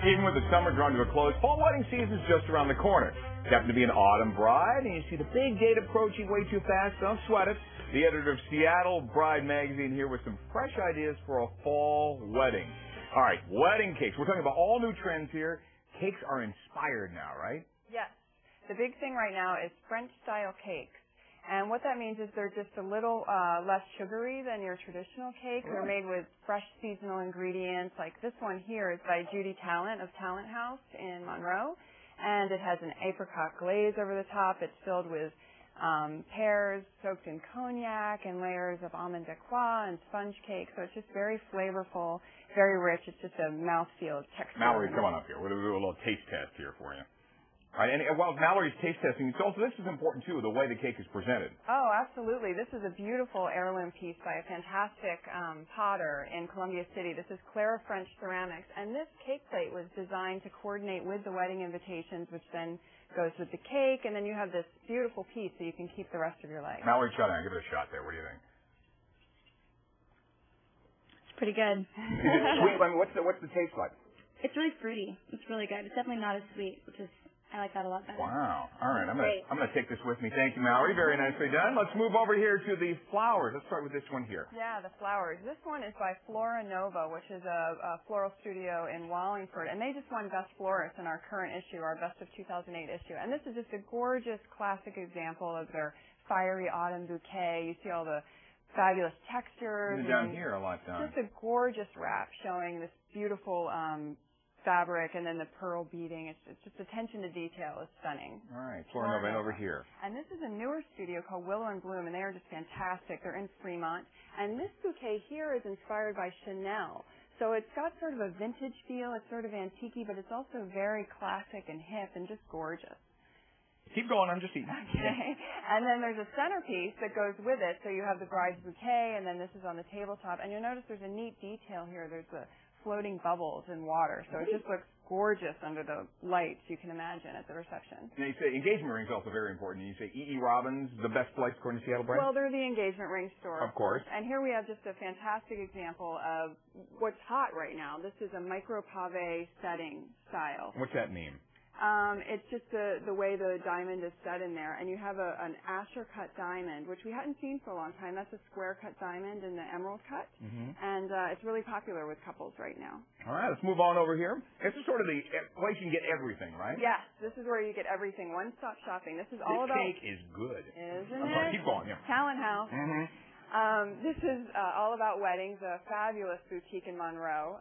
Even with the summer drawing to a close, fall wedding season is just around the corner. You happen to be an autumn bride, and you see the big date approaching way too fast, don't sweat it. The editor of Seattle Bride Magazine here with some fresh ideas for a fall wedding. All right, wedding cakes. We're talking about all new trends here. Cakes are inspired now, right? Yes. The big thing right now is French-style cakes. And what that means is they're just a little less sugary than your traditional cake. They're made with fresh seasonal ingredients. Like this one here is by Judy Talent of Talent House in Monroe. And it has an apricot glaze over the top. It's filled with pears soaked in cognac and layers of almond de croix and sponge cake. So it's just very flavorful, very rich. It's just a mouthfeel texture. Mallory, come on up here. We'll do a little taste test here for you. All right, and while Mallory's taste testing, this is important too, the way the cake is presented. Oh, absolutely. This is a beautiful heirloom piece by a fantastic potter in Columbia City. This is Clara French Ceramics, and this cake plate was designed to coordinate with the wedding invitations, which then goes with the cake, and then you have this beautiful piece so you can keep the rest of your life. Mallory, shut down. Give it a shot there. What do you think? It's pretty good. Is it sweet? I mean, what's the taste like? It's really fruity. It's really good. It's definitely not as sweet, which is I like that a lot better. Wow. All right. I'm gonna take this with me. Thank you, Mallory. Very nicely done. Let's move over here to the flowers. Let's start with this one here. Yeah, the flowers. This one is by Flora Nova, which is a floral studio in Wallingford, and they just won Best Florist in our current issue, our Best of 2008 issue. And this is just a gorgeous classic example of their fiery autumn bouquet. You see all the fabulous textures. Even down here, a lot done. Just a gorgeous wrap showing this beautiful fabric and then the pearl beading. It's just attention to detail is stunning. All right, Flora Nova over here. And this is a newer studio called Willow and Bloom, and they are just fantastic. They're in Fremont. And this bouquet here is inspired by Chanel. So it's got sort of a vintage feel. It's sort of antique, but it's also very classic and hip and just gorgeous. Keep going, I'm just eating. Okay. And then there's a centerpiece that goes with it. So you have the bride's bouquet, and then this is on the tabletop. And you'll notice there's a neat detail here. There's the floating bubbles in water. So it just looks gorgeous under the lights you can imagine at the reception. Now you say engagement ring is also very important. You say E.E. Robbins, the best place according to Seattle Bride? Well, they're the engagement ring store. Of course. And here we have just a fantastic example of what's hot right now. This is a micro pave setting style. What's that mean? It's just the way the diamond is set in there. And you have an Asher cut diamond, which we hadn't seen for a long time. That's a square cut diamond in the emerald cut. Mm-hmm. And it's really popular with couples right now. All right, let's move on over here. This is sort of the place you can get everything, right? Yes, this is where you get everything. One-stop shopping. This is all about... This cake is good. Isn't I'm it? sorry, keep going, yeah. Talent House. Mm-hmm. This is all about weddings, a fabulous boutique in Monroe,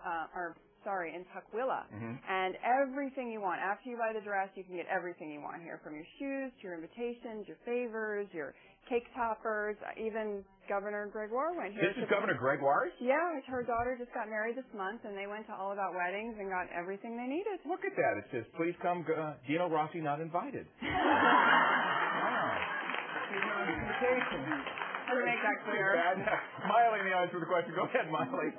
in Tukwila. Mm-hmm. And everything you want. After you buy the dress, you can get everything you want here, from your shoes to your invitations, your favors, your cake toppers, even Governor Gregoire went here. This is Governor Gregoire's? Yeah, her daughter just got married this month, and they went to All About Weddings and got everything they needed. Look at that. It says, please come, Dino Rossi not invited. Wow. She's not on invitation. Let me make that clear. Miley in the audience with a question. Go ahead, Miley.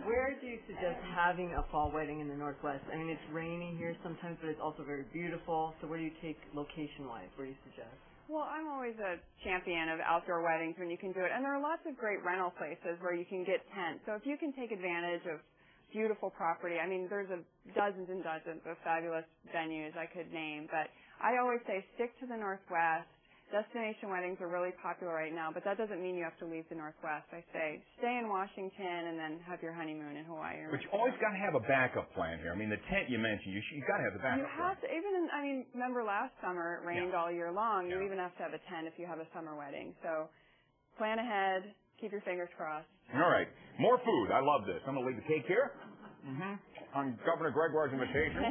Where do you suggest having a fall wedding in the Northwest? I mean, it's rainy here sometimes, but it's also very beautiful. So where do you take location-wise? Where do you suggest? Well, I'm always a champion of outdoor weddings when you can do it. And there are lots of great rental places where you can get tents. So if you can take advantage of beautiful property, I mean, there's dozens and dozens of fabulous venues I could name. But I always say stick to the Northwest. Destination weddings are really popular right now, but that doesn't mean you have to leave the Northwest. I say stay in Washington and then have your honeymoon in Hawaii. But you always got to have a backup plan here. I mean, the tent you mentioned, you got to have the backup plan. You have to, remember last summer it rained all year long. You even have to have a tent if you have a summer wedding. So plan ahead, keep your fingers crossed. All right. More food. I love this. I'm going to leave the cake here on Governor Gregoire's invitation.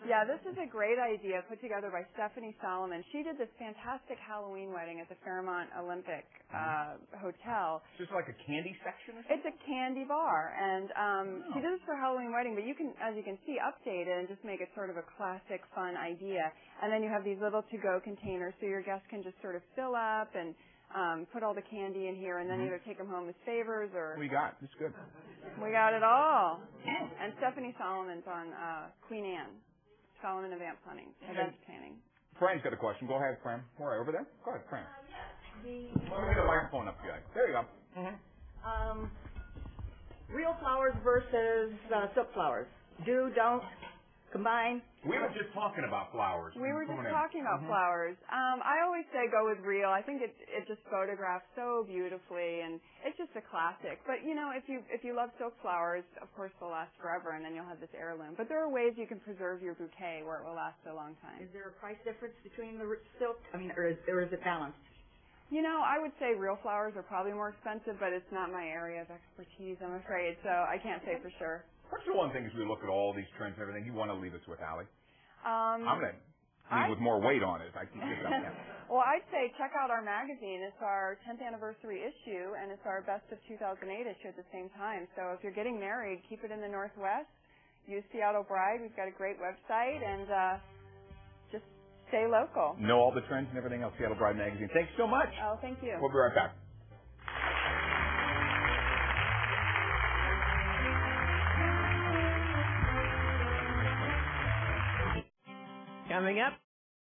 Yeah, this is a great idea put together by Stephanie Solomon. She did this fantastic Halloween wedding at the Fairmont Olympic Hotel. Is this like a candy section or something? It's a candy bar. And she did this for Halloween wedding, but you can, as you can see, update it and just make it sort of a classic, fun idea. And then you have these little to-go containers so your guests can just sort of fill up and put all the candy in here and then either take them home as favors or... We got it. It's good. We got it all. And Stephanie Solomon's on Queen Anne. Solomon Event Planning. Fran's got a question. Go ahead, Fran. All right, over there. Go ahead, Fran. Let me get the microphone up, guy. There you go. Real flowers versus silk flowers. do, don't, combine? We were just talking about flowers. We were just talking about flowers. I always say go with real. I think it just photographs so beautifully, and it's just a classic. But you know, if you love silk flowers, of course they'll last forever, and then you'll have this heirloom. But there are ways you can preserve your bouquet where it will last a long time. Is there a price difference between the silk? I mean, or is it balanced? You know, I would say real flowers are probably more expensive, but it's not my area of expertise, I'm afraid. So I can't say for sure. What's the one thing as we look at all these trends and everything you want to leave us with, Allie? I'm going to leave with more weight on it. I keep thinking about that. Well, I'd say check out our magazine. It's our 10th anniversary issue, and it's our Best of 2008 issue at the same time. So if you're getting married, keep it in the Northwest. Use Seattle Bride. We've got a great website, and just stay local. Know all the trends and everything else, Seattle Bride Magazine. Thanks so much. Oh, thank you. We'll be right back. Coming up,